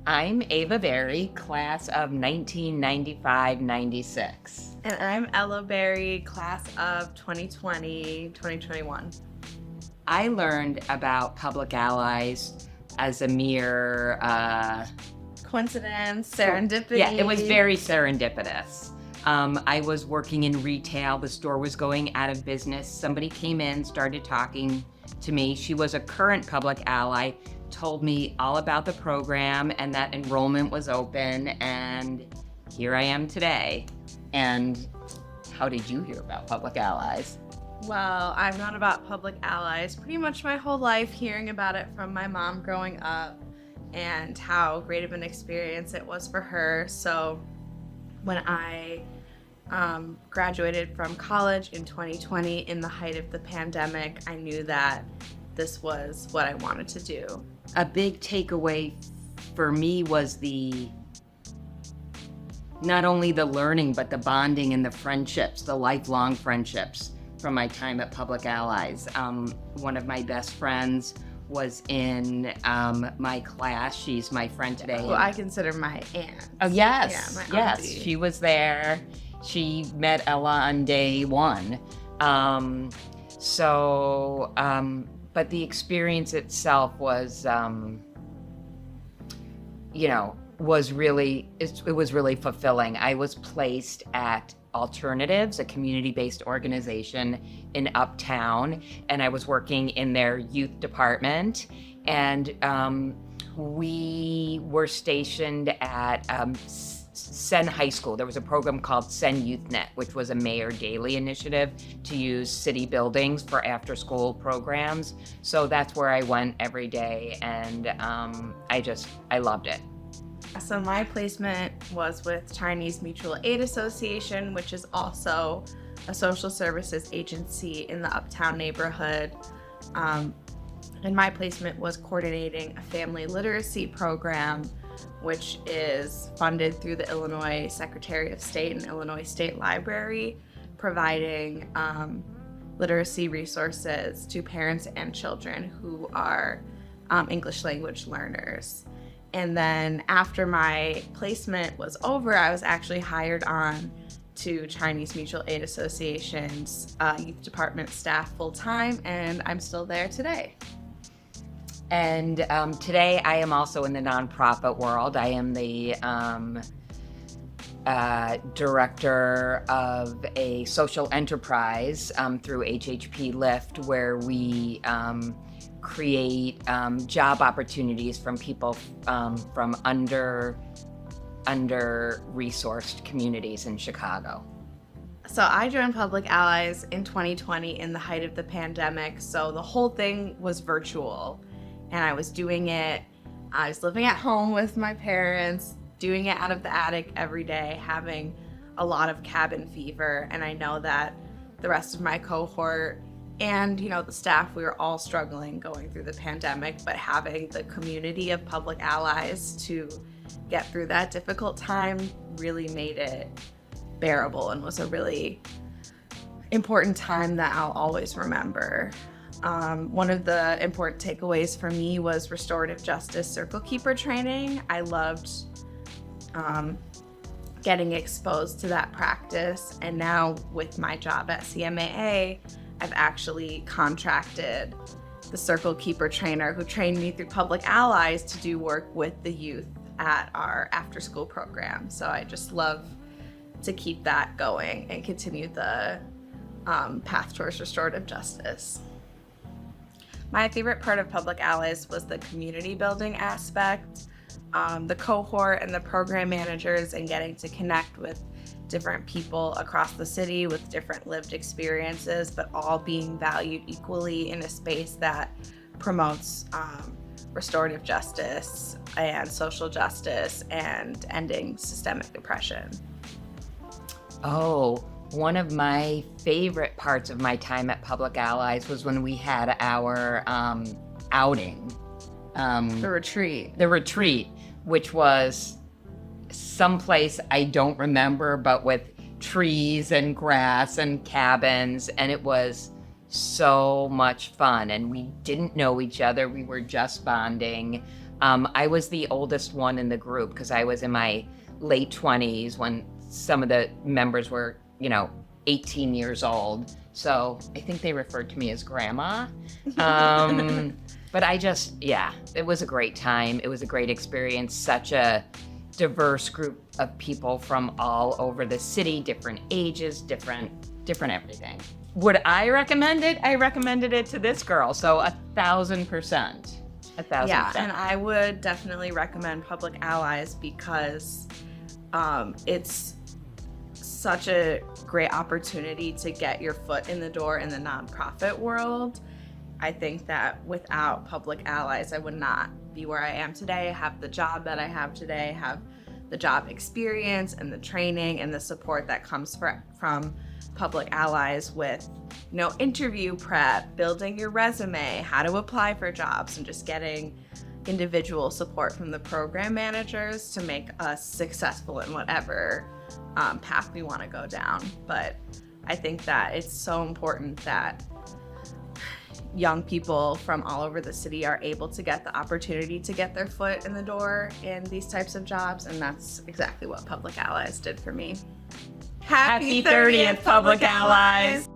I'm Ava Berry, class of 1995-96. And I'm Ella Berry, class of 2020-2021. I learned about public allies as a mere... Coincidence, serendipity. Yeah, it was very serendipitous. I was working in retail. The store was going out of business. Somebody came in, started talking to me. She was a current public ally, told me all about the program and that enrollment was open, and here I am today. And how did you hear about public allies? Well, I've known about public allies pretty much my whole life, hearing about it from my mom growing up and how great of an experience it was for her. So when I graduated from college in 2020 in the height of the pandemic, I knew that this was what I wanted to do. A big takeaway for me was not only the learning, but the bonding and the friendships, the lifelong friendships from my time at Public Allies. One of my best friends was in my class. She's my friend today. Well, I consider my aunt. Oh, yes. Yeah, my yes. auntie. She was there. She met Ella on day one. But the experience itself was, was really fulfilling. I was placed at Alternatives, a community-based organization in Uptown, and I was working in their youth department. And we were stationed at Sen High School. There was a program called Sen YouthNet, which was a Mayor Daley initiative to use city buildings for after-school programs. So that's where I went every day, and I loved it. So my placement was with Chinese Mutual Aid Association, which is also a social services agency in the Uptown neighborhood. And my placement was coordinating a family literacy program, which is funded through the Illinois Secretary of State and Illinois State Library, providing literacy resources to parents and children who are English language learners. And then after my placement was over, I was actually hired on to Chinese Mutual Aid Association's youth department staff full-time, and I'm still there today. And today I am also in the nonprofit world. I am the director of a social enterprise through HHP Lift, where we create job opportunities from people from under-resourced communities in Chicago. So I joined Public Allies in 2020 in the height of the pandemic. So the whole thing was virtual, and I was doing it. I was living at home with my parents, doing it out of the attic every day, having a lot of cabin fever. And I know that the rest of my cohort and, the staff, we were all struggling going through the pandemic, but having the community of public allies to get through that difficult time really made it bearable and was a really important time that I'll always remember. One of the important takeaways for me was restorative justice circle keeper training. I loved getting exposed to that practice, and now with my job at CMAA, I've actually contracted the circle keeper trainer who trained me through Public Allies to do work with the youth at our after-school program. So I just love to keep that going and continue the path towards restorative justice. My favorite part of Public Allies was the community building aspect, the cohort and the program managers, and getting to connect with different people across the city with different lived experiences, but all being valued equally in a space that promotes restorative justice and social justice and ending systemic oppression. Oh, one of my favorite parts of my time at Public Allies was when we had our outing. The retreat, which was someplace I don't remember, but with trees and grass and cabins, and it was so much fun, and we didn't know each other. We were just bonding. I was the oldest one in the group because I was in my late 20s when some of the members were, 18 years old. So I think they referred to me as grandma. But it was a great time. It was a great experience. Such a diverse group of people from all over the city, different ages, different everything. Would I recommend it? I recommended it to this girl. So 1,000%. 1,000%. Yeah, and I would definitely recommend Public Allies because it's such a great opportunity to get your foot in the door in the nonprofit world. I think that without Public Allies, I would not be where I am today, have the job that I have today, have the job experience and the training and the support that comes from Public Allies with, interview prep, building your resume, how to apply for jobs, and just getting individual support from the program managers to make us successful in whatever path we want to go down. But I think that it's so important that young people from all over the city are able to get the opportunity to get their foot in the door in these types of jobs, and that's exactly what Public Allies did for me. Happy 30th, Public Allies!